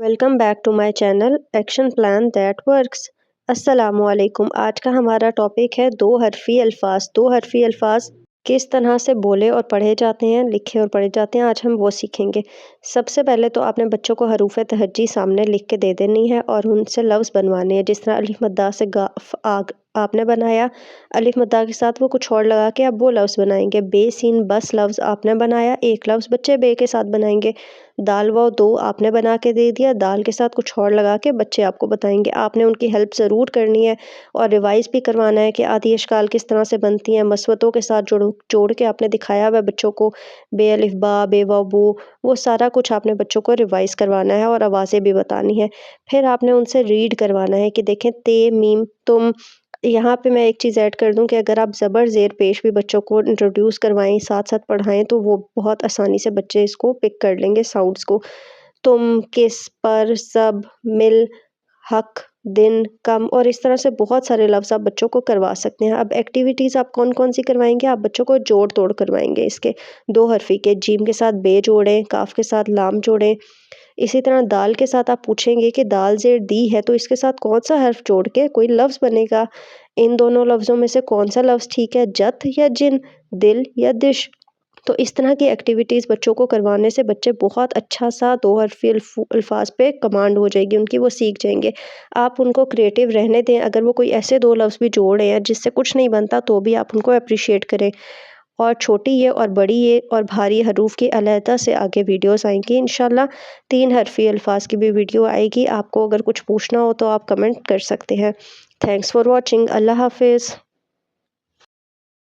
Welcome back to my channel action plan that works. السلام علیکم۔ آج کا ہمارا ٹاپک ہے دو حرفی الفاظ۔ دو حرفی الفاظ کس طرح سے بولے اور پڑھے جاتے ہیں، لکھے اور پڑھے جاتے ہیں، آج ہم وہ سیکھیں گے۔ سب سے پہلے تو آپ نے بچوں کو حروف تہجی سامنے لکھ کے دے دینی ہے اور ان سے لفظ بنوانے ہیں، جس طرح الف مدّا سے آگ آپ نے بنایا، الف مدّا کے ساتھ وہ کچھ اور لگا کے اب وہ لفظ بنائیں گے۔ بے سین بس لفظ آپ نے بنایا، ایک لفظ بچے بے کے ساتھ بنائیں گے۔ دال واو دو آپ نے بنا کے دے دیا، دال کے ساتھ کچھ اور لگا کے بچے آپ کو بتائیں گے۔ آپ نے ان کی ہیلپ ضرور کرنی ہے اور ریوائز بھی کروانا ہے کہ آدھی اشکال کس طرح سے بنتی ہیں۔ مسوتوں کے ساتھ جوڑ کے آپ نے دکھایا ہوا ہے بچوں کو، بے الف با، بے واو بو، وہ سارا کچھ آپ نے بچوں کو ریوائز کروانا ہے اور آوازیں بھی بتانی ہے۔ پھر آپ نے ان سے ریڈ کروانا ہے کہ دیکھیں تے میم تم۔ یہاں پہ میں ایک چیز ایڈ کر دوں کہ اگر آپ زبر زیر پیش بھی بچوں کو انٹروڈیوس کروائیں، ساتھ ساتھ پڑھائیں، تو وہ بہت آسانی سے بچے اس کو پک کر لیں گے ساؤنڈس کو۔ تم، کس، پر، سب، مل، حق، دن، کم، اور اس طرح سے بہت سارے لفظ آپ بچوں کو کروا سکتے ہیں۔ اب ایکٹیویٹیز آپ کون کون سی کروائیں گے؟ آپ بچوں کو جوڑ توڑ کروائیں گے اس کے دو حرفی کے۔ جیم کے ساتھ بے جوڑیں، کاف کے ساتھ لام جوڑیں۔ اسی طرح دال کے ساتھ آپ پوچھیں گے کہ دال زیر دی ہے تو اس کے ساتھ کون سا حرف جوڑ کے کوئی لفظ بنے گا، ان دونوں لفظوں میں سے کون سا لفظ ٹھیک ہے، جت یا جن، دل یا دش۔ تو اس طرح کی ایکٹیویٹیز بچوں کو کروانے سے بچے بہت اچھا سا دو حرفی الفاظ پہ کمانڈ ہو جائے گی ان کی، وہ سیکھ جائیں گے۔ آپ ان کو کریٹیو رہنے دیں، اگر وہ کوئی ایسے دو لفظ بھی جوڑ رہے ہیں جس سے کچھ نہیں بنتا تو بھی آپ ان کو اپریشیٹ کریں۔ اور چھوٹی یہ اور بڑی یہ اور بھاری حروف کی علیحدہ سے آگے ویڈیوز آئیں گی انشاءاللہ۔ تین حرفی الفاظ کی بھی ویڈیو آئے گی۔ آپ کو اگر کچھ پوچھنا ہو تو آپ کمنٹ کر سکتے ہیں۔ Thanks for watching. اللہ حافظ۔